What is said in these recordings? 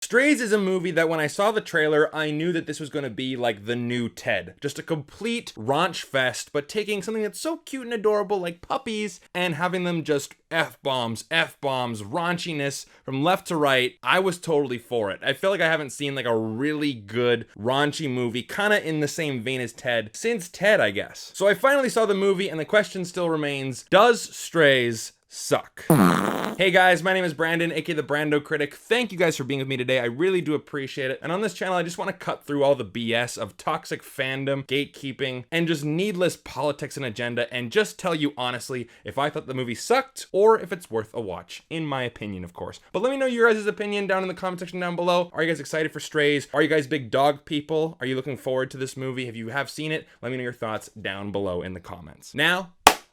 Strays is a movie that when I saw the trailer, I knew that this was going to be like the new Ted. Just a complete raunch fest, but taking something that's so cute and adorable like puppies and having them just F-bombs, raunchiness from left to right. I was totally for it. I feel like I haven't seen like a really good raunchy movie kind of in the same vein as Ted since Ted, I guess. So I finally saw the movie and the question still remains, does Strays suck? Hey guys, my name is Brandon, aka the BrandoCritic. Thank you guys for being with me today. I really do appreciate it. And on this channel, I just want to cut through all the BS of toxic fandom, gatekeeping, and just needless politics and agenda, and just tell you honestly if I thought the movie sucked or if it's worth a watch, in my opinion, of course. But let me know your guys' opinion down in the comment section down below. Are you guys excited for Strays? Are you guys big dog people? Are you looking forward to this movie? If you have seen it, let me know your thoughts down below in the comments. Now,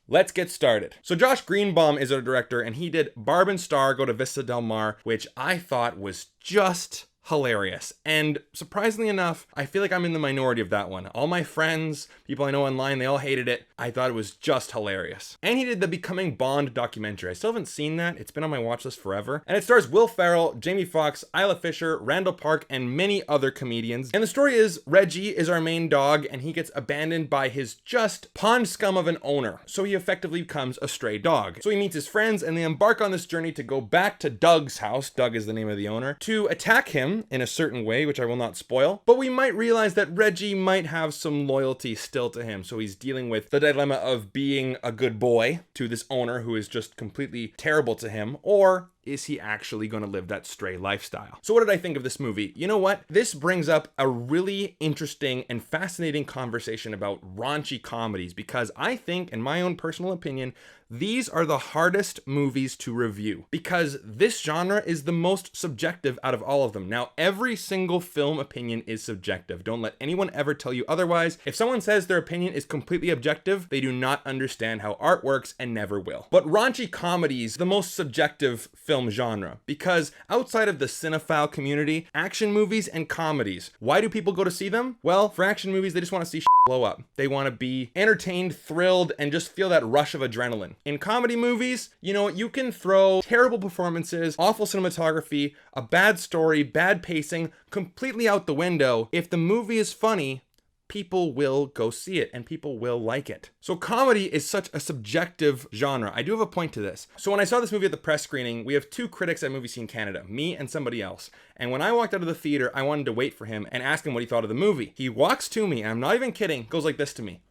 let's get started. So Josh Greenbaum is our director, and he did Barb and Star Go to Vista Del Mar, which I thought was just hilarious. And surprisingly enough, I feel like I'm in the minority of that one. All my friends, people I know online, they all hated it. I thought it was just hilarious. And he did the Becoming Bond documentary. I still haven't seen that. It's been on my watch list forever. And it stars Will Ferrell, Jamie Foxx, Isla Fisher, Randall Park, and many other comedians. And the story is Reggie is our main dog, and he gets abandoned by his just pond scum of an owner. So he effectively becomes a stray dog. So he meets his friends, and they embark on this journey to go back to Doug's house, Doug is the name of the owner, to attack him in a certain way, which I will not spoil. But we might realize that Reggie might have some loyalty still to him. So he's dealing with the dilemma of being a good boy to this owner who is just completely terrible to him, or is he actually going to live that stray lifestyle? So what did I think of this movie? You know what? This brings up a really interesting and fascinating conversation about raunchy comedies, because I think, in my own personal opinion, these are the hardest movies to review because this genre is the most subjective out of all of them. Now, every single film opinion is subjective. Don't let anyone ever tell you otherwise. If someone says their opinion is completely objective, they do not understand how art works and never will. But raunchy comedies, the most subjective film genre, because outside of the cinephile community, action movies and comedies, why do people go to see them? Well, for action movies, they just want to see blow up. They want to be entertained, thrilled, and just feel that rush of adrenaline. In comedy movies, you know, you can throw terrible performances, awful cinematography, a bad story, bad pacing, completely out the window. If the movie is funny, people will go see it and people will like it. So comedy is such a subjective genre. I do have a point to this. So when I saw this movie at the press screening, we have two critics at Movie Scene Canada, me and somebody else. And when I walked out of the theater, I wanted to wait for him and ask him what he thought of the movie. He walks to me, and I'm not even kidding, goes like this to me.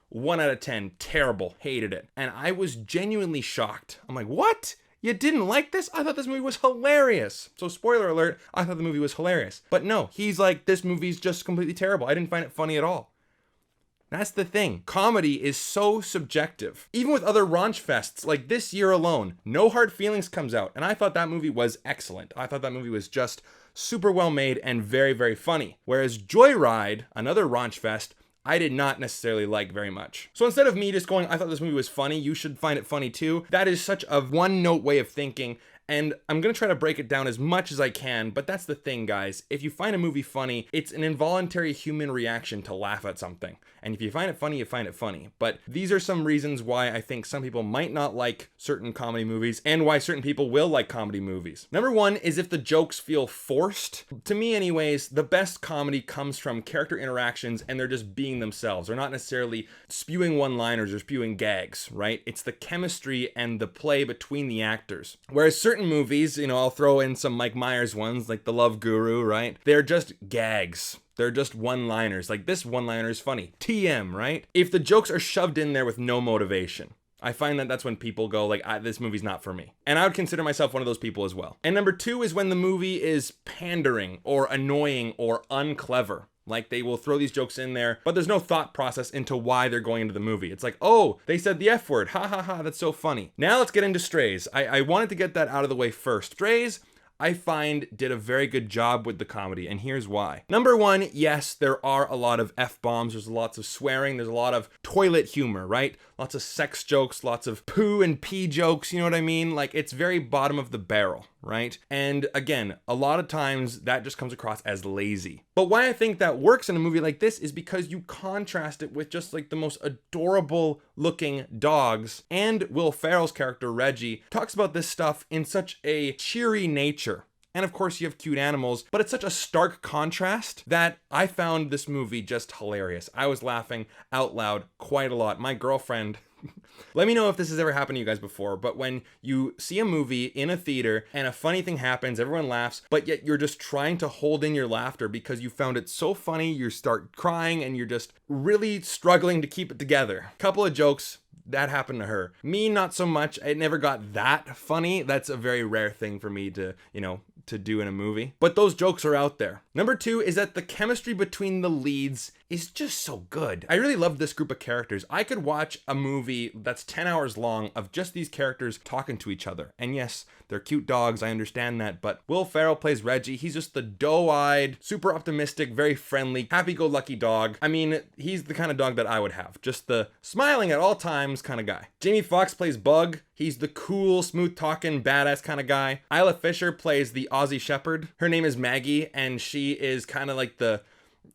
1 out of 10, terrible, hated it. And I was genuinely shocked. I'm like, what? You didn't like this? I thought this movie was hilarious. So spoiler alert, I thought the movie was hilarious. But no, he's like, this movie's just completely terrible. I didn't find it funny at all. That's the thing. Comedy is so subjective. Even with other raunch fests, like this year alone, No Hard Feelings comes out, and I thought that movie was excellent. I thought that movie was just super well made and very, very funny. Whereas Joyride, another raunch fest, I did not necessarily like very much. So instead of me just going, I thought this movie was funny, you should find it funny too, that is such a one-note way of thinking, and I'm gonna try to break it down as much as I can, but that's the thing, guys. If you find a movie funny, it's an involuntary human reaction to laugh at something. And if you find it funny, you find it funny. But these are some reasons why I think some people might not like certain comedy movies and why certain people will like comedy movies. Number one is if the jokes feel forced. To me anyways, the best comedy comes from character interactions and they're just being themselves. They're not necessarily spewing one-liners or spewing gags, right? It's the chemistry and the play between the actors. Whereas certain movies, you know, I'll throw in some Mike Myers ones like The Love Guru, right? They're just gags. They're just one-liners. Like this one-liner is funny. TM, right? If the jokes are shoved in there with no motivation, I find that that's when people go like, this movie's not for me. And I would consider myself one of those people as well. And number two is when the movie is pandering or annoying or unclever. Like they will throw these jokes in there, but there's no thought process into why they're going into the movie. It's like, oh, they said the F word. Ha ha ha, that's so funny. Now let's get into Strays. I wanted to get that out of the way first. Strays, I find, did a very good job with the comedy, and here's why. Number one, yes, there are a lot of F-bombs, there's lots of swearing, there's a lot of toilet humor, right? Lots of sex jokes, lots of poo and pee jokes, you know what I mean? Like, it's very bottom of the barrel, right? And again, a lot of times that just comes across as lazy. But why I think that works in a movie like this is because you contrast it with just like the most adorable looking dogs, and Will Ferrell's character, Reggie, talks about this stuff in such a cheery nature. And of course you have cute animals, but it's such a stark contrast that I found this movie just hilarious. I was laughing out loud quite a lot. My girlfriend, let me know if this has ever happened to you guys before, but when you see a movie in a theater and a funny thing happens, everyone laughs, but yet you're just trying to hold in your laughter because you found it so funny, you start crying and you're just really struggling to keep it together. Couple of jokes. That happened to her. Me, not so much. It never got that funny. That's a very rare thing for me to, to do in a movie. But those jokes are out there. Number 2 is that the chemistry between the leads is just so good. I really love this group of characters. I could watch a movie that's 10 hours long of just these characters talking to each other. And yes, they're cute dogs, I understand that, but Will Ferrell plays Reggie. He's just the doe-eyed, super optimistic, very friendly, happy-go-lucky dog. I mean, he's the kind of dog that I would have. Just the smiling at all times kind of guy. Jamie Foxx plays Bug. He's the cool, smooth-talking, badass kind of guy. Isla Fisher plays the Aussie Shepherd. Her name is Maggie, and she is kind of like the...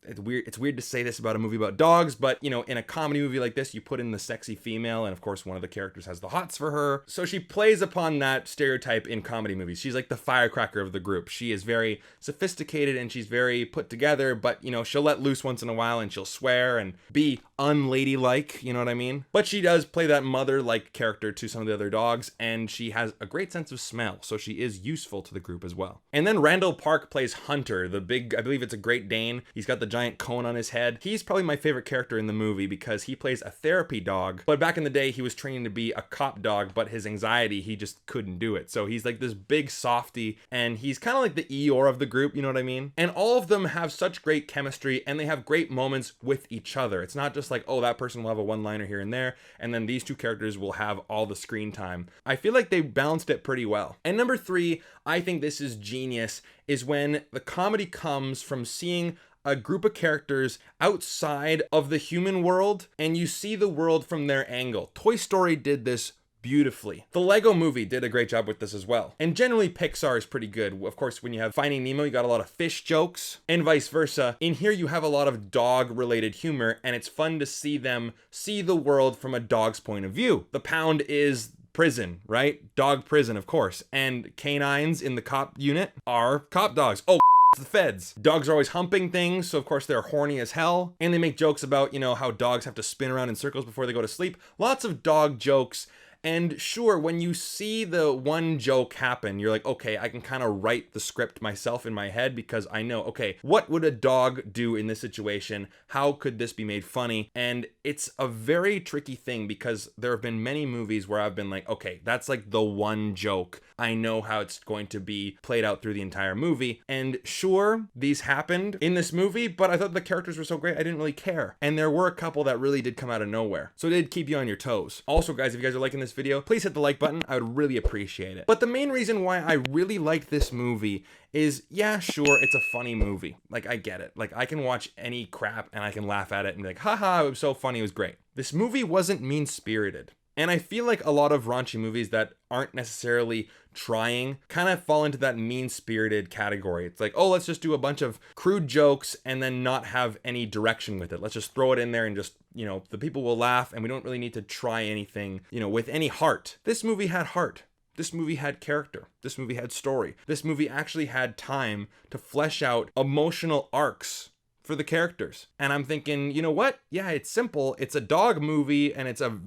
It's weird to say this about a movie about dogs, but in a comedy movie like this, you put in the sexy female, and of course one of the characters has the hots for her. So she plays upon that stereotype in comedy movies. She's like the firecracker of the group. She is very sophisticated and she's very put together, but she'll let loose once in a while and she'll swear and be unladylike, you know what I mean? But she does play that mother-like character to some of the other dogs, and she has a great sense of smell, so she is useful to the group as well. And then Randall Park plays Hunter, the big, I believe it's a Great Dane. He's got the giant cone on his head. He's probably my favorite character in the movie because he plays a therapy dog, but back in the day he was training to be a cop dog, but his anxiety, he just couldn't do it. So he's like this big softy, and he's kind of like the Eeyore of the group, you know what I mean? And all of them have such great chemistry, and they have great moments with each other. It's not just like, oh, that person will have a one-liner here and there, and then these two characters will have all the screen time. I feel like they balanced it pretty well. And number 3, I think this is genius, is when the comedy comes from seeing a group of characters outside of the human world, and you see the world from their angle. Toy Story did this beautifully. The Lego movie did a great job with this as well. And generally Pixar is pretty good. Of course, when you have Finding Nemo, you got a lot of fish jokes, and vice versa. In here you have a lot of dog related humor, and it's fun to see them see the world from a dog's point of view. The Pound is prison, right? Dog prison, of course. And canines in the cop unit are cop dogs. Oh, the feds. Dogs are always humping things, so of course they're horny as hell. And they make jokes about, how dogs have to spin around in circles before they go to sleep. Lots of dog jokes. And sure, when you see the one joke happen, you're like, okay, I can kind of write the script myself in my head because I know, okay, what would a dog do in this situation? How could this be made funny? And it's a very tricky thing because there have been many movies where I've been like, okay, that's like the one joke. I know how it's going to be played out through the entire movie. And sure, these happened in this movie, but I thought the characters were so great, I didn't really care. And there were a couple that really did come out of nowhere. So it did keep you on your toes. Also, guys, if you guys are liking this video, please hit the like button. I would really appreciate it. But the main reason why I really like this movie is, yeah, sure, it's a funny movie. Like, I get it. Like, I can watch any crap and I can laugh at it and be like, haha, it was so funny, it was great. This movie wasn't mean-spirited. And I feel like a lot of raunchy movies that aren't necessarily trying kind of fall into that mean-spirited category. It's like, oh, let's just do a bunch of crude jokes and then not have any direction with it. Let's just throw it in there and just, the people will laugh and we don't really need to try anything, with any heart. This movie had heart. This movie had character. This movie had story. This movie actually had time to flesh out emotional arcs for the characters. And I'm thinking, you know what? Yeah, it's simple. It's a dog movie and it's a,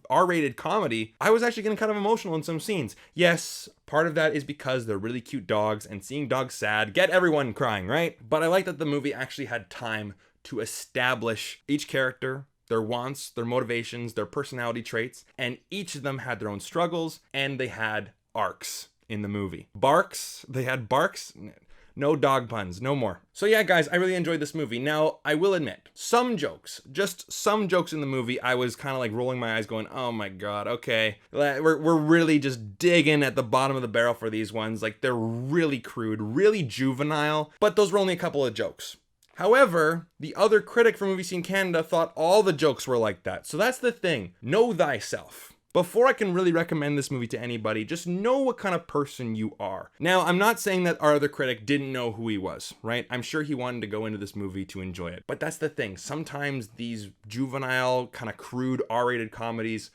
R-rated comedy. I was actually getting kind of emotional in some scenes. Yes, part of that is because they're really cute dogs and seeing dogs sad get everyone crying, right? But I like that the movie actually had time to establish each character, their wants, their motivations, their personality traits, and each of them had their own struggles and they had arcs in the movie. Barks, they had barks. No dog puns, no more. So yeah, guys, I really enjoyed this movie. Now, I will admit, just some jokes in the movie, I was kind of like rolling my eyes going, oh my God, okay. We're really just digging at the bottom of the barrel for these ones. Like, they're really crude, really juvenile, but those were only a couple of jokes. However, the other critic for Movie Scene Canada thought all the jokes were like that. So that's the thing. Know thyself. Before I can really recommend this movie to anybody, just know what kind of person you are. Now, I'm not saying that our other critic didn't know who he was, right? I'm sure he wanted to go into this movie to enjoy it. But that's the thing. Sometimes these juvenile, kind of crude R-rated comedies,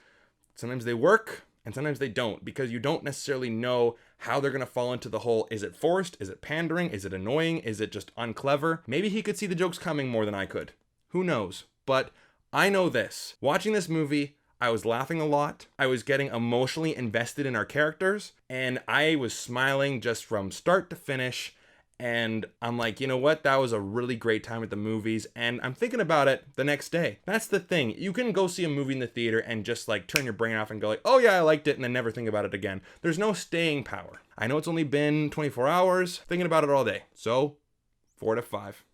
sometimes they work and sometimes they don't, because you don't necessarily know how they're gonna fall into the whole, is it forced? Is it pandering? Is it annoying? Is it just unclever? Maybe he could see the jokes coming more than I could. Who knows? But I know this. Watching this movie, I was laughing a lot. I was getting emotionally invested in our characters, and I was smiling just from start to finish. And I'm like, you know what? That was a really great time at the movies, and I'm thinking about it the next day. That's the thing. You can go see a movie in the theater and just like turn your brain off and go like, oh yeah, I liked it, and then never think about it again. There's no staying power. I know it's only been 24 hours, thinking about it all day. So 4 to 5.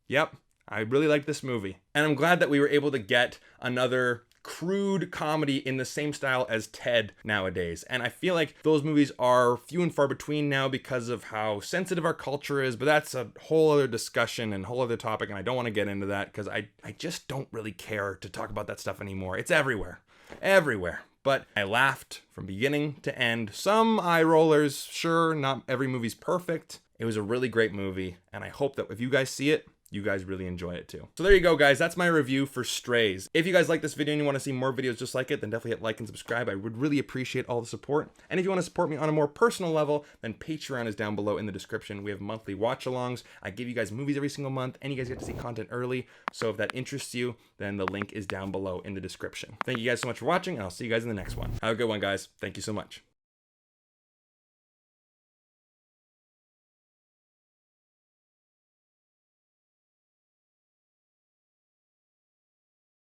Yep, I really liked this movie. And I'm glad that we were able to get another crude comedy in the same style as Ted nowadays. And I feel like those movies are few and far between now because of how sensitive our culture is, but that's a whole other discussion and whole other topic, and I don't want to get into that because I just don't really care to talk about that stuff anymore. It's everywhere. But I laughed from beginning to end. Some eye rollers, sure, not every movie's perfect. It was a really great movie, and I hope that if you guys see it, you guys really enjoy it too. So there you go, guys. That's my review for Strays. If you guys like this video and you want to see more videos just like it, then definitely hit like and subscribe. I would really appreciate all the support. And if you want to support me on a more personal level, then Patreon is down below in the description. We have monthly watch-alongs. I give you guys movies every single month, and you guys get to see content early. So if that interests you, then the link is down below in the description. Thank you guys so much for watching, and I'll see you guys in the next one. Have a good one, guys. Thank you so much.